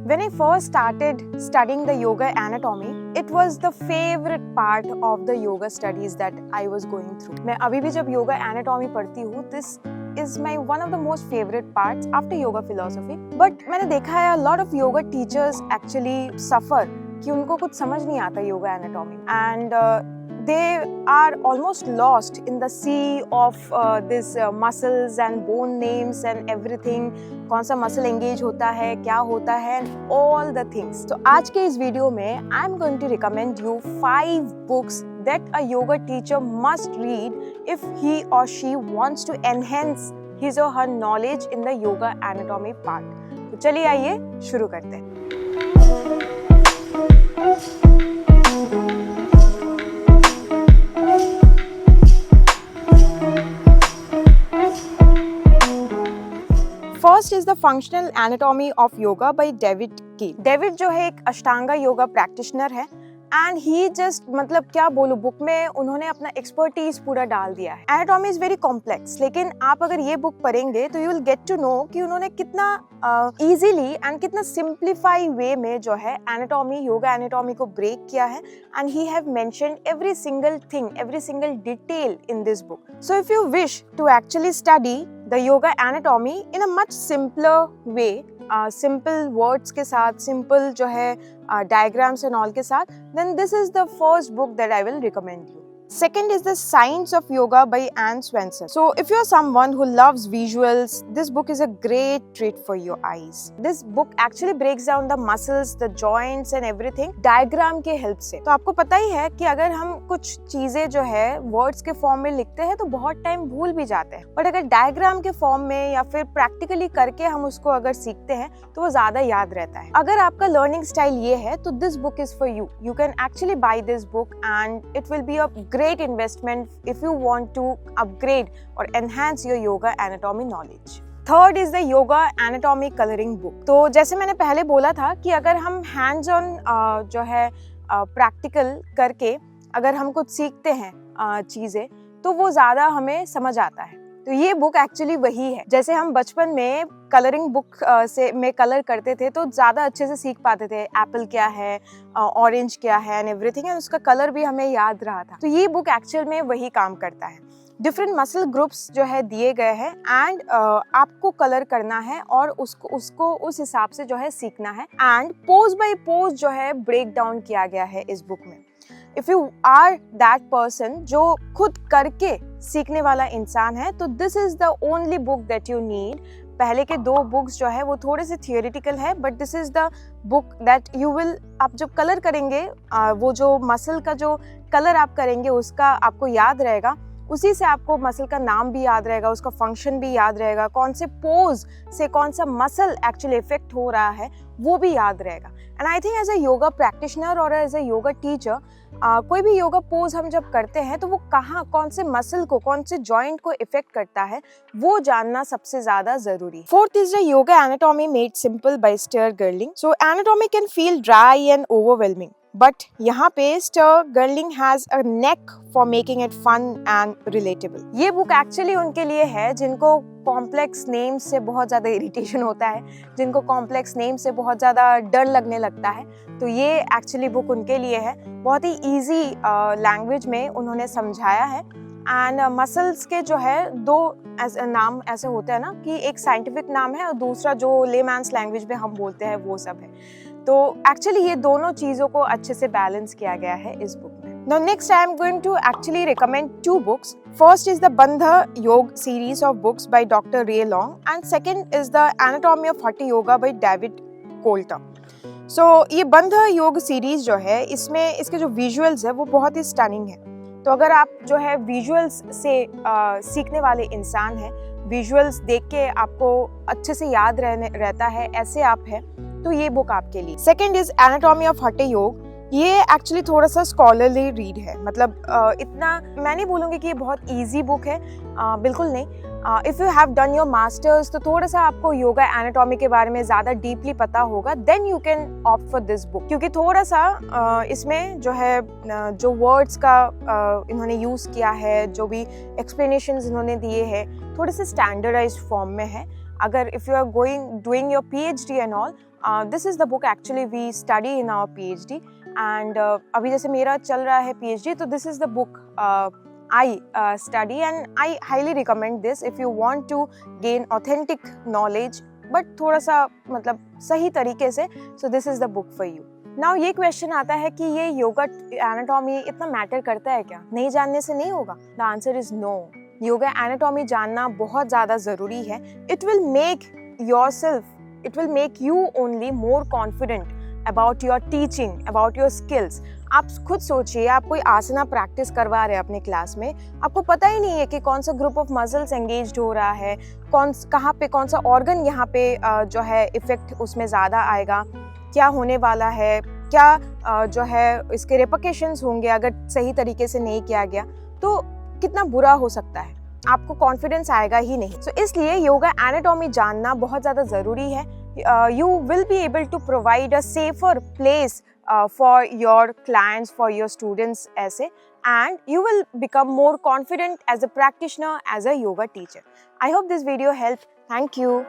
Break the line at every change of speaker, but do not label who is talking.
When I first started studying the yoga anatomy, it was the favorite part of the yoga studies that I was going through. मैं अभी भी जब yoga anatomy पढ़ती हूँ, this is my one of the most favorite parts after yoga philosophy. But मैंने देखा है a lot of yoga teachers actually suffer कि उनको कुछ समझ नहीं आता yoga anatomy and they are almost lost in the sea of this muscles and bone names and everything. कौन सा muscle engage होता है, क्या होता है, and all the things. तो आज के इस वीडियो में I'm going to recommend you 5 books that a yoga teacher must read if he or she wants to enhance his or her knowledge in the yoga anatomy part. तो चलिए आइए शुरू करते हैं. First is the functional anatomy of yoga by David कीन. David जो है एक अष्टांगा योगा प्रैक्टिशनर है एंड ही जस्ट मतलब क्या बोलूं, बुक में उन्होंने अपना एक्सपर्टीज पूरा डाल दिया है. एनाटॉमी इज वेरी कॉम्प्लेक्स, लेकिन आप अगर ये बुक पढ़ेंगे तो you will get to know कि उन्होंने कितना इजीली एंड कितना सिंप्लीफाई वे में जो है एनाटॉमी, योगा एनाटॉमी को ब्रेक किया है. And he have mentioned every single thing, every single detail in this book. So if you wish to actually study the yoga anatomy in a much simpler way, simple words के साथ, simple जो है diagrams and all के साथ, then this is the first book that I will recommend you. Second is The Science of Yoga by Anne Swenson. So if you're someone who loves visuals, this book is a great treat for your eyes. This book actually breaks down the muscles, the joints and everything diagram के help से. तो आपको पता ही है कि अगर हम कुछ चीजें जो है words के फॉर्म में लिखते हैं तो बहुत टाइम भूल भी जाते हैं, बट अगर डायग्राम के फॉर्म में या फिर प्रैक्टिकली करके हम उसको अगर सीखते हैं तो वो ज्यादा याद रहता है. अगर आपका लर्निंग स्टाइल ये है तो this book is for you. You can actually buy this book and it will be a great investment if you want to upgrade or enhance your yoga anatomy knowledge. Third is the yoga anatomy coloring book. तो जैसे मैंने पहले बोला था कि अगर हम hands on जो है practical करके अगर हम कुछ सीखते हैं चीजें तो वो ज्यादा हमें समझ आता है. तो ये बुक एक्चुअली वही है. जैसे हम बचपन में कलरिंग बुक से में कलर करते थे तो ज़्यादा अच्छे से सीख पाते थे एप्पल क्या है, ऑरेंज क्या है एंड एवरीथिंग, एंड उसका कलर भी हमें याद रहा था. तो ये बुक एक्चुअल में वही काम करता है. डिफरेंट मसल ग्रुप्स जो है दिए गए हैं एंड आपको कलर करना है और उसको उस हिसाब से जो है सीखना है. एंड पोज बाय पोज जो है ब्रेक डाउन किया गया है इस बुक में. If you are that person जो खुद करके सीखने वाला इंसान है तो this is the only book that you need. पहले के 2 बुक्स जो है वो थोड़े से थियोरेटिकल है, but this is the book that you will, आप जब कलर करेंगे वो जो मसल का जो कलर आप करेंगे उसका आपको याद रहेगा. उसी से आपको मसल का नाम भी याद रहेगा, उसका फंक्शन भी याद रहेगा, कौन से पोज से कौन सा मसल एक्चुअली इफेक्ट हो रहा है वो भी याद रहेगा. And I think as a yoga practitioner और एज अ योगा टीचर कोई भी योगा पोज हम जब करते हैं तो वो कहाँ, कौन से मसल को, कौन से जॉइंट को इफेक्ट करता है वो जानना सबसे ज्यादा जरूरी है. Fourth is the yoga anatomy made simple by Stu Girling. So anatomy can feel dry and overwhelming, but यहाँ पे Stu Girling has a knack for making it fun and relatable. ये बुक एक्चुअली उनके लिए है जिनको complex name से बहुत ज़्यादा इरिटेशन होता है, जिनको कॉम्प्लेक्स नेम से बहुत ज़्यादा डर लगने लगता है. तो ये एक्चुअली बुक उनके लिए है. बहुत ही ईजी लैंग्वेज में उन्होंने समझाया है. एंड मसल्स के जो है 2 नाम ऐसे होते हैं ना कि एक साइंटिफिक नाम है और दूसरा जो लेमैन्स लैंग्वेज में हम बोलते हैं वो सब है. तो एक्चुअली ये दोनों चीज़ों को अच्छे से बैलेंस किया गया है इस बुक में. Now next I am going to actually recommend 2 books. First is the Bandha Yoga series of books by Dr. Ray Long and second is the Anatomy of Hatha Yoga by David Coulter. So ये बंधा योग series जो है इसमें इसके जो visuals है वो बहुत ही स्टनिंग है. तो अगर आप जो है विजुअल्स से सीखने वाले इंसान हैं, विजुअल्स देख के आपको अच्छे से याद रहता है, ऐसे आप हैं, तो ये बुक आपके लिए. सेकेंड इज एनाटॉमी ऑफ हठ योग. ये एक्चुअली थोड़ा सा स्कॉलरली रीड है, मतलब इतना मैं नहीं बोलूँगी कि ये बहुत इजी बुक है, बिल्कुल नहीं. If you have done your masters तो थोड़ा सा आपको योगा एनाटॉमी के बारे में ज़्यादा डीपली पता होगा, then you can opt for this book. क्योंकि थोड़ा सा इसमें जो है जो वर्ड्स का इन्होंने यूज़ किया है, जो भी एक्सप्लेनेशंस इन्होंने दिए हैं, थोड़े से स्टैंडर्डाइज्ड फॉर्म में है. अगर if you are doing your PhD and all, this is the book actually we study in our PhD. And अभी जैसे मेरा चल रहा है PhD, तो this is the book I study, and I highly recommend this if you want to gain authentic knowledge, but थोड़ा सा मतलब सही तरीके से. So this is the book for you. Now ये क्वेश्चन आता है कि ये योगा एनाटॉमी इतना मैटर करता है क्या? नहीं जानने से नहीं होगा? The answer is no. Yoga anatomy जानना बहुत ज़्यादा ज़रूरी है. It will make yourself, it will make you only more confident about your teaching, about your skills. आप खुद सोचिए, आप कोई आसना प्रैक्टिस करवा रहे हैं अपने क्लास में, आपको पता ही नहीं है कि कौन सा ग्रुप ऑफ मसल्स एंगेज्ड हो रहा है, कहाँ पे कौन सा ऑर्गन यहाँ पे जो है इफेक्ट उसमें ज़्यादा आएगा, क्या होने वाला है, क्या जो है इसके रिपरकशंस होंगे अगर सही तरीके से नहीं किया गया, तो कितना बुरा हो सकता है, आपको कॉन्फिडेंस आएगा ही नहीं. सो इसलिए योगा एनाटॉमी जानना बहुत ज़्यादा ज़रूरी है. You will be able to provide a safer place for your clients, for your students ऐसे, and you will become more confident as a practitioner, as a yoga teacher. I hope this video helped. Thank you.